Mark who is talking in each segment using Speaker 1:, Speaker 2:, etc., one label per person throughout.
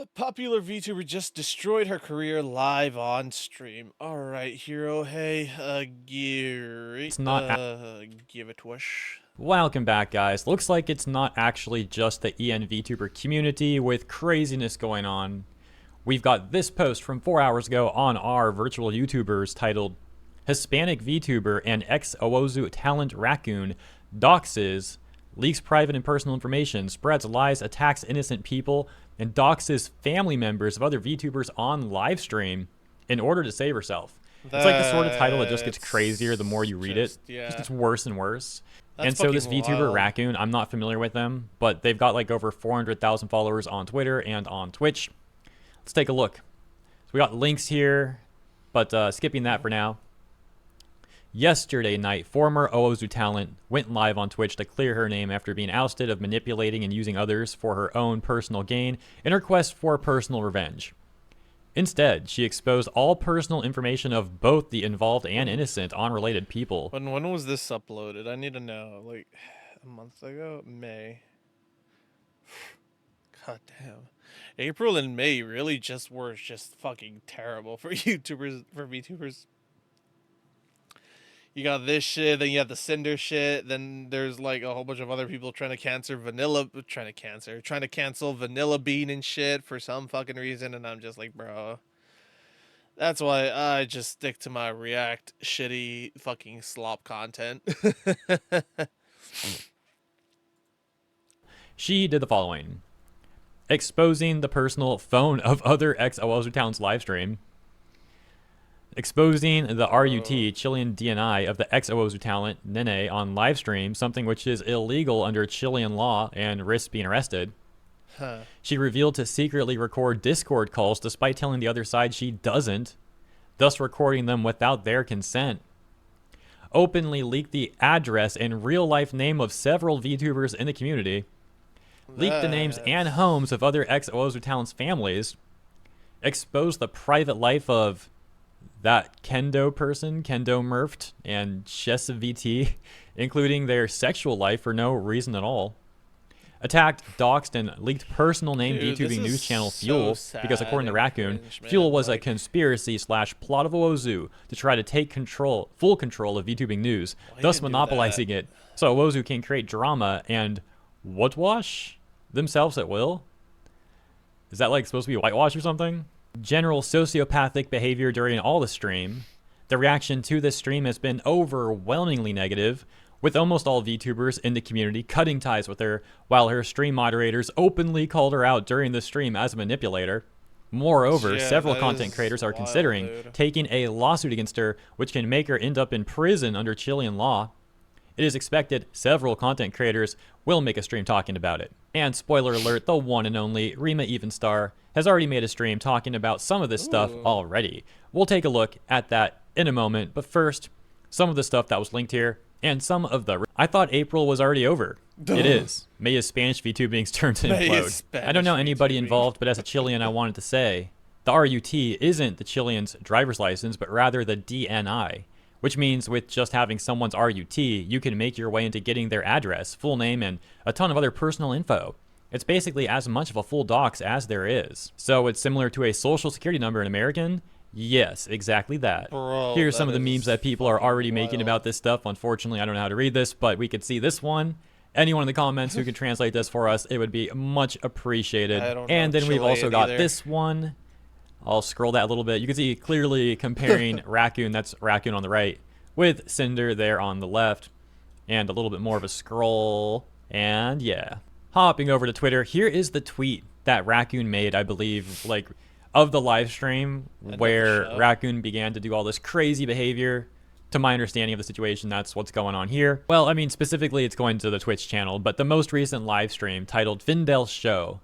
Speaker 1: A popular VTuber just destroyed her career live on stream. Alright, hero, hey, Geary,
Speaker 2: It's not.
Speaker 1: give it wish.
Speaker 2: Welcome back, guys. Looks like it's not actually just the EN VTuber community with craziness going on. We've got this post from 4 hours ago on our virtual YouTubers titled Hispanic VTuber and ex-Owozu talent Rakkun doxes, leaks private and personal information, spreads lies, attacks innocent people, and doxes family members of other VTubers on livestream in order to save herself. It's like the sort of title that just gets crazier the more you read it.
Speaker 1: Yeah.
Speaker 2: Just gets worse and worse.
Speaker 1: That's
Speaker 2: And so this
Speaker 1: fucking
Speaker 2: VTuber,
Speaker 1: wild.
Speaker 2: Rakkun, I'm not familiar with them, but they've got like over 400,000 followers on Twitter and on Twitch. Let's take a look. So we got links here, but skipping that for now. Yesterday night, former Owozu talent went live on Twitch to clear her name after being ousted of manipulating and using others for her own personal gain in her quest for personal revenge. Instead, she exposed all personal information of both the involved and innocent unrelated people.
Speaker 1: When was this uploaded? I need to know. Like, a month ago? May. God damn. April and May really were just fucking terrible for YouTubers, for VTubers. You got this shit, then you have the Cinder shit, then there's like a whole bunch of other people trying to cancel Vanilla Bean and shit for some fucking reason, and I'm just like, bro. That's why I just stick to my React shitty fucking slop content.
Speaker 2: She did the following: exposing the personal phone of other ex-Owozu talents livestream, exposing the RUT Chilean DNI of the ex-Owozu talent Nene on livestream, something which is illegal under Chilean law and risks being arrested.
Speaker 1: Huh.
Speaker 2: She revealed to secretly record Discord calls despite telling the other side she doesn't, thus recording them without their consent. Openly leaked the address and real-life name of several VTubers in the community. Leaked the names and homes of other ex-Owozu talents' families. Exposed the private life of that Kendo person, Kendo Murphed, and Shessa VT, including their sexual life for no reason at all. Attacked, doxed, and leaked personal name VTubing news channel Fuel because, according to Rakkun, Fuel was a conspiracy / plot of Owozu to try to take full control of VTubing news, thus monopolizing it, so Owozu can create drama and whitewash themselves at will. Is that like supposed to be whitewash or something? General sociopathic behavior during all the stream. The reaction to this stream has been overwhelmingly negative, with almost all VTubers in the community cutting ties with her, while her stream moderators openly called her out during the stream as a manipulator. Moreover, several content creators are considering taking a lawsuit against her, which can make her end up in prison under Chilean law. It is expected several content creators will make a stream talking about it. And spoiler alert, the one and only Remma Evenstar has already made a stream talking about some of this stuff already. We'll take a look at that in a moment, but first, some of the stuff that was linked here, and some of the... I thought April was already over. It is. May is Spanish VTubing's turn to implode. I don't know anybody involved, but as a Chilean, I wanted to say, the RUT isn't the Chilean's driver's license, but rather the DNI. Which means with just having someone's RUT, you can make your way into getting their address, full name, and a ton of other personal info. It's basically as much of a full dox as there is. So it's similar to a social security number in American? Yes, exactly that.
Speaker 1: Bro,
Speaker 2: here's some of the memes that people are already making about this stuff. Unfortunately, I don't know how to read this, but we could see this one. Anyone in the comments who could translate this for us, it would be much appreciated. And then we've also got this one. I'll scroll that a little bit. You can see clearly comparing Rakkun, that's Rakkun on the right, with Cinder there on the left. And a little bit more of a scroll. And yeah. Hopping over to Twitter, here is the tweet that Rakkun made, I believe, like, of the live stream where Rakkun began to do all this crazy behavior. To my understanding of the situation, that's what's going on here. Well, I mean, specifically, it's going to the Twitch channel, but the most recent live stream titled Findel's Show,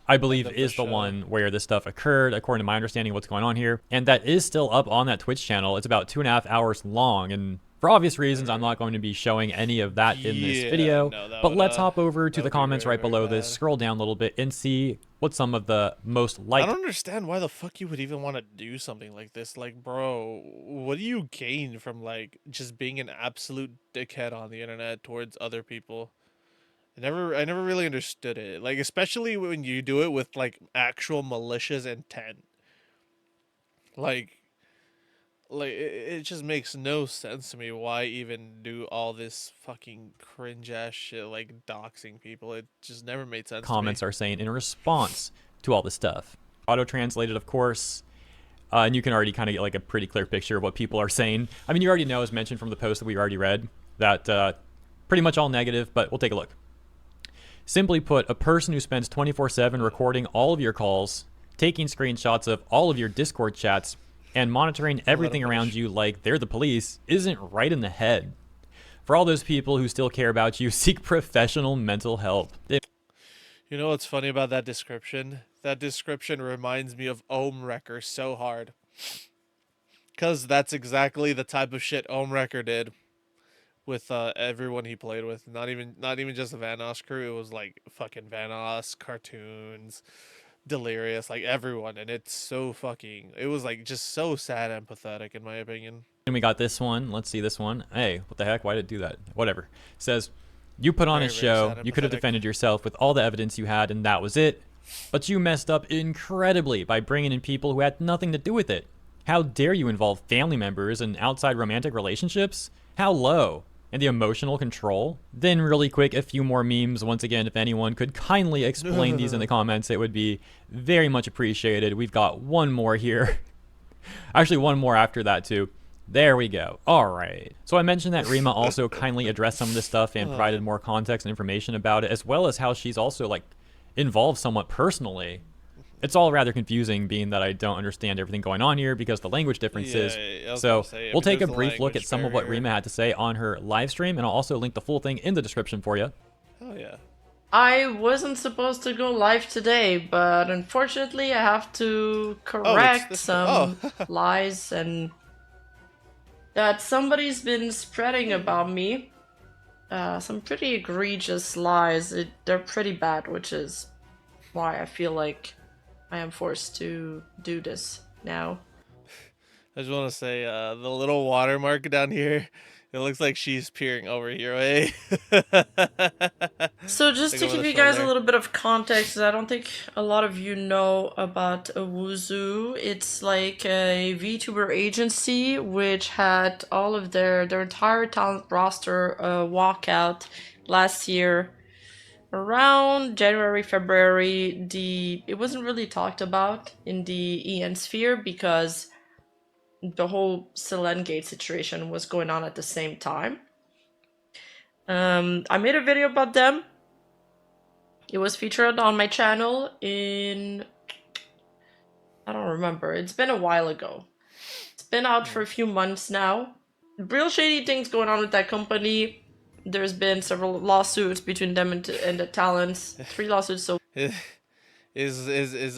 Speaker 2: I believe, is the one where this stuff occurred, according to my understanding of what's going on here. And that is still up on that Twitch channel. It's about 2.5 hours long, and for obvious reasons, I'm not going to be showing any of that in this video. But let's hop over to the comments right below this, scroll down a little bit, and see what some of the most liked...
Speaker 1: I don't understand why the fuck you would even want to do something like this. Like, bro, what do you gain from, like, just being an absolute dickhead on the internet towards other people? I never really understood it. Like, especially when you do it with like actual malicious intent. Like, it just makes no sense to me why even do all this fucking cringe ass shit like doxing people. It just never made sense to me.
Speaker 2: Comments are saying in response to all this stuff. Auto translated, of course. And you can already kind of get like a pretty clear picture of what people are saying. I mean, you already know, as mentioned from the post that we already read, that pretty much all negative, but we'll take a look. Simply put, a person who spends 24/7 recording all of your calls, taking screenshots of all of your Discord chats, and monitoring everything around you like they're the police isn't right in the head. For all those people who still care about you, seek professional mental help.
Speaker 1: You know what's funny about that description? That description reminds me of Wrecker so hard. Cause that's exactly the type of shit Wrecker did with everyone he played with. Not even just the Vanoss crew. It was like fucking Vanoss, cartoons, Delirious, like everyone, and it's so fucking. It was like just so sad and pathetic in my opinion.
Speaker 2: And we got this one. Let's see this one. Hey, what the heck? Why did it do that? Whatever. It says, you put on
Speaker 1: Very,
Speaker 2: a
Speaker 1: very
Speaker 2: show.
Speaker 1: sad and
Speaker 2: You could have
Speaker 1: pathetic.
Speaker 2: defended yourself with all the evidence you had, and that was it. But you messed up incredibly by bringing in people who had nothing to do with it. How dare you involve family members in outside romantic relationships? How low? And the emotional control? Then really quick, a few more memes. Once again, if anyone could kindly explain these in the comments, it would be very much appreciated. We've got one more here. Actually, one more after that too. There we go. All right. So I mentioned that Remma also kindly addressed some of this stuff and provided more context and information about it, as well as how she's also like involved somewhat personally. It's all rather confusing, being that I don't understand everything going on here because the language differences.
Speaker 1: Yeah, I was
Speaker 2: So
Speaker 1: gonna say,
Speaker 2: we'll take a
Speaker 1: there's the
Speaker 2: brief look at
Speaker 1: language
Speaker 2: some of what
Speaker 1: barrier.
Speaker 2: Remma had to say on her live stream, and I'll also link the full thing in the description for you.
Speaker 1: Oh yeah.
Speaker 3: I wasn't supposed to go live today, but unfortunately I have to correct
Speaker 1: this
Speaker 3: some
Speaker 1: oh.
Speaker 3: lies and that somebody's been spreading about me. Some pretty egregious lies. They're pretty bad, which is why I feel like I am forced to do this now.
Speaker 1: I just want to say, the little watermark down here, it looks like she's peering over here, eh?
Speaker 3: So just
Speaker 1: Like
Speaker 3: to
Speaker 1: over
Speaker 3: give
Speaker 1: the
Speaker 3: you guys a
Speaker 1: shoulder.
Speaker 3: little bit of context, 'cause I don't think a lot of you know about Owuzu. It's like a VTuber agency which had all of their entire talent roster walk out last year around January, February. It wasn't really talked about in the EN sphere because the whole Selene-gate situation was going on at the same time. I made a video about them. It was featured on my channel in... I don't remember. It's been a while ago. It's been out for a few months now. Real shady things going on with that company. There's been several lawsuits between them and the talents. 3 lawsuits so
Speaker 1: Is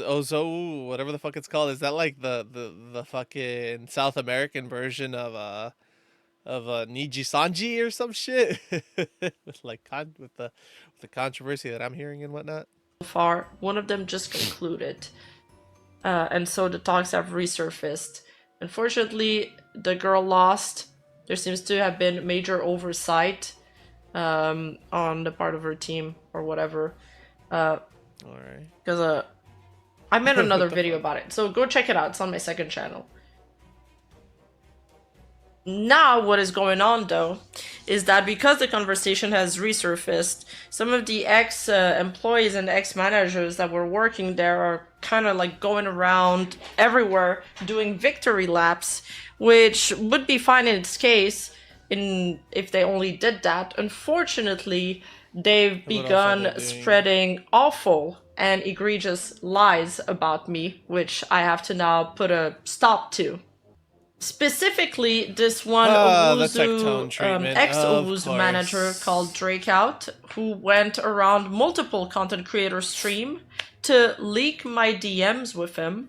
Speaker 1: Ozo, whatever the fuck it's called, is that like the fucking South American version of Niji Sanji or some shit? With like with the controversy that I'm hearing and whatnot.
Speaker 3: far. One of them just concluded. And so the talks have resurfaced. Unfortunately, the girl lost. There seems to have been major oversight on the part of her team or whatever.
Speaker 1: Alright.
Speaker 3: Because I made another
Speaker 1: What the
Speaker 3: video
Speaker 1: fuck?
Speaker 3: about it. So go check it out. It's on my second channel. Now, what is going on though, is that because the conversation has resurfaced, some of the ex-employees and ex-managers that were working there are kind of like going around everywhere doing victory laps, which would be fine in its case if they only did that. Unfortunately, they've
Speaker 1: What else are
Speaker 3: begun
Speaker 1: they doing?
Speaker 3: spreading awful and egregious lies about me, which I have to now put a stop to. Specifically, this one
Speaker 1: That's like tone
Speaker 3: Owuzu,
Speaker 1: treatment,
Speaker 3: ex-Owuzu
Speaker 1: of
Speaker 3: manager
Speaker 1: course.
Speaker 3: called Drakeout, who went around multiple content creators' stream to leak my DMs with him,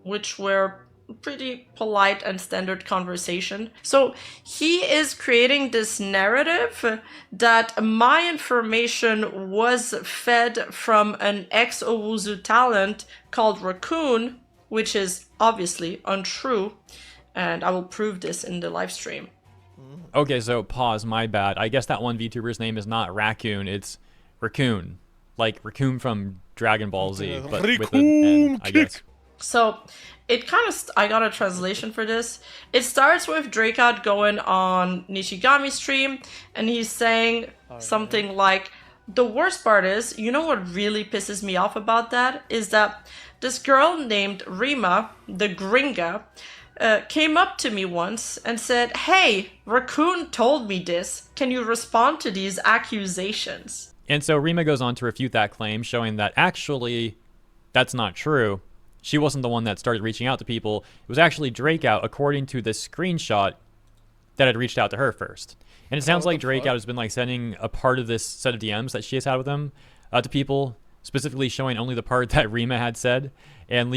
Speaker 3: which were pretty polite and standard conversation. So he is creating this narrative that my information was fed from an ex-Owuzu talent called Rakkun, which is obviously untrue. And I will prove this in the live stream.
Speaker 2: Okay, so pause, my bad. I guess that one VTuber's name is not Rakkun, it's Rakkun. Like Rakkun from Dragon Ball Z, but with an
Speaker 1: Rakkun
Speaker 2: N, I guess.
Speaker 3: So it kind of, I got a translation for this. It starts with Drakeout going on Nishigami's stream, and he's saying something like, the worst part is, you know what really pisses me off about that? Is that this girl named Remma, the Gringa, came up to me once and said, hey, Rakkun told me this. Can you respond to these accusations?
Speaker 2: And so Remma goes on to refute that claim, showing that actually that's not true. She wasn't the one that started reaching out to people. It was actually Drakeout, according to this screenshot, that had reached out to her first. And it sounds like Drakeout has been like sending a part of this set of DMs that she has had with him to people, specifically showing only the part that Remma had said and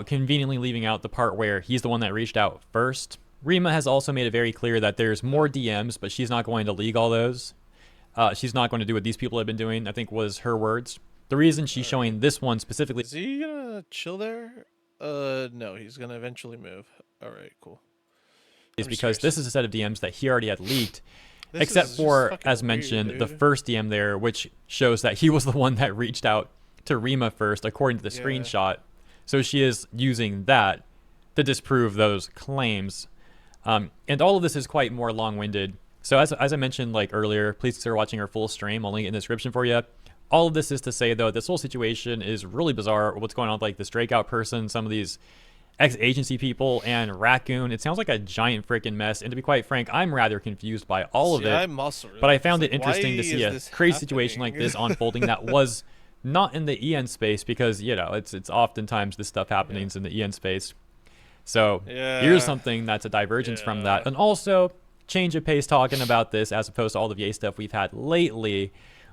Speaker 2: conveniently leaving out the part where he's the one that reached out first. Remma has also made it very clear that there's more DMs, but she's not going to leak all those. She's not going to do what these people have been doing, I think was her words. The reason she's showing this one specifically...
Speaker 1: Is he gonna chill there? No, he's gonna eventually move. Alright, cool.
Speaker 2: ...is because this is a set of DMs that he already had leaked, except for, as mentioned, the first DM there, which shows that he was the one that reached out to Remma first, according to the screenshot. So she is using that to disprove those claims. And all of this is quite more long-winded. So as I mentioned like earlier, please consider watching our full stream. I'll link it in the description for you. All of this is to say, though, this whole situation is really bizarre. What's going on with like this Drakeout person, some of these ex-agency people, and Rakkun. It sounds like a giant freaking mess. And to be quite frank, I'm rather confused by all of it.
Speaker 1: I'm also really
Speaker 2: but I found it interesting to see a crazy situation like
Speaker 1: happening?
Speaker 2: this unfolding that was not in the EN space, because, you know, it's oftentimes this stuff happening in the EN space. So here's something that's a divergence from that. And also, change of pace talking about this as opposed to all the VA stuff we've had lately.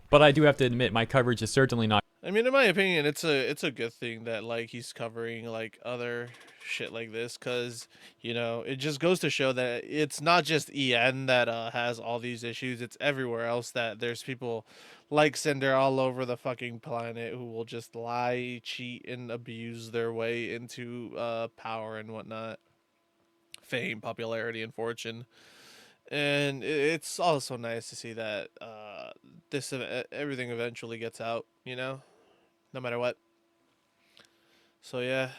Speaker 2: But I do have to admit, my coverage is certainly not...
Speaker 1: I mean, in my opinion, it's a good thing that like he's covering like other shit like this, because you know it just goes to show that it's not just EN that has all these issues. It's everywhere else that there's people like Cinder all over the fucking planet who will just lie, cheat, and abuse their way into power and whatnot, fame, popularity, and fortune. And it's also nice to see that everything eventually gets out, you know, no matter what. So yeah,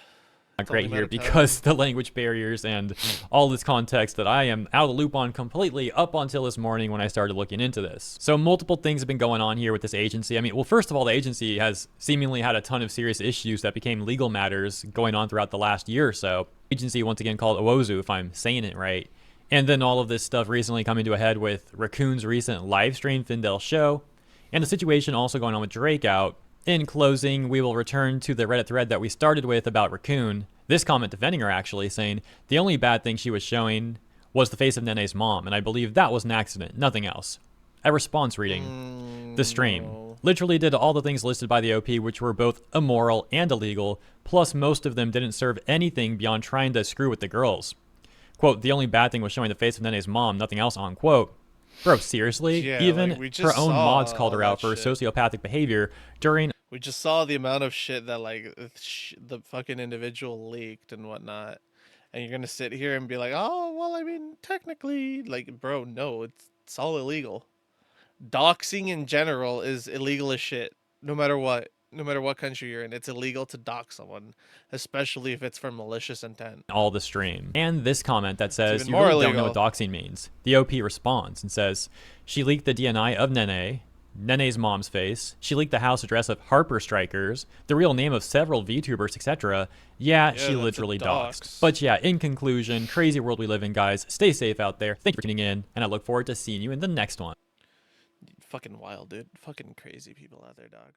Speaker 2: not great here because the language barriers and all this context that I am out of the loop on completely up until this morning when I started looking into this. So multiple things have been going on here with this agency. I mean, well, first of all, the agency has seemingly had a ton of serious issues that became legal matters going on throughout the last year or so. Agency, once again called Owozu, if I'm saying it right. And then all of this stuff recently coming to a head with Rakkun's recent live stream Findel show, and the situation also going on with Drakeout. In closing, we will return to the Reddit thread that we started with about Rakkun. This comment defending her, actually, saying the only bad thing she was showing was the face of Nene's mom, and I believe that was an accident, nothing else. A response reading. The stream literally did all the things listed by the OP, which were both immoral and illegal, plus most of them didn't serve anything beyond trying to screw with the girls. Quote, the only bad thing was showing the face of Nene's mom, nothing else, unquote. Bro, seriously?
Speaker 1: Yeah,
Speaker 2: even
Speaker 1: like,
Speaker 2: her own mods called her out for sociopathic behavior during...
Speaker 1: We just saw the amount of shit that, like, the fucking individual leaked and whatnot. And you're gonna sit here and be like, oh, well, I mean, technically, like, bro, no, it's all illegal. Doxing in general is illegal as shit, no matter what. No matter what country you're in, it's illegal to dox someone, especially if it's for malicious intent.
Speaker 2: All the stream. And this comment that says, you really don't know what doxing means. The OP responds and says, she leaked the DNI of Nene's mom's face. She leaked the house address of Harper Strikers, the real name of several VTubers, etc. Yeah, she literally doxed. But yeah, in conclusion, crazy world we live in, guys. Stay safe out there. Thank you for tuning in, and I look forward to seeing you in the next one.
Speaker 1: Fucking wild, dude. Fucking crazy people out there, dog.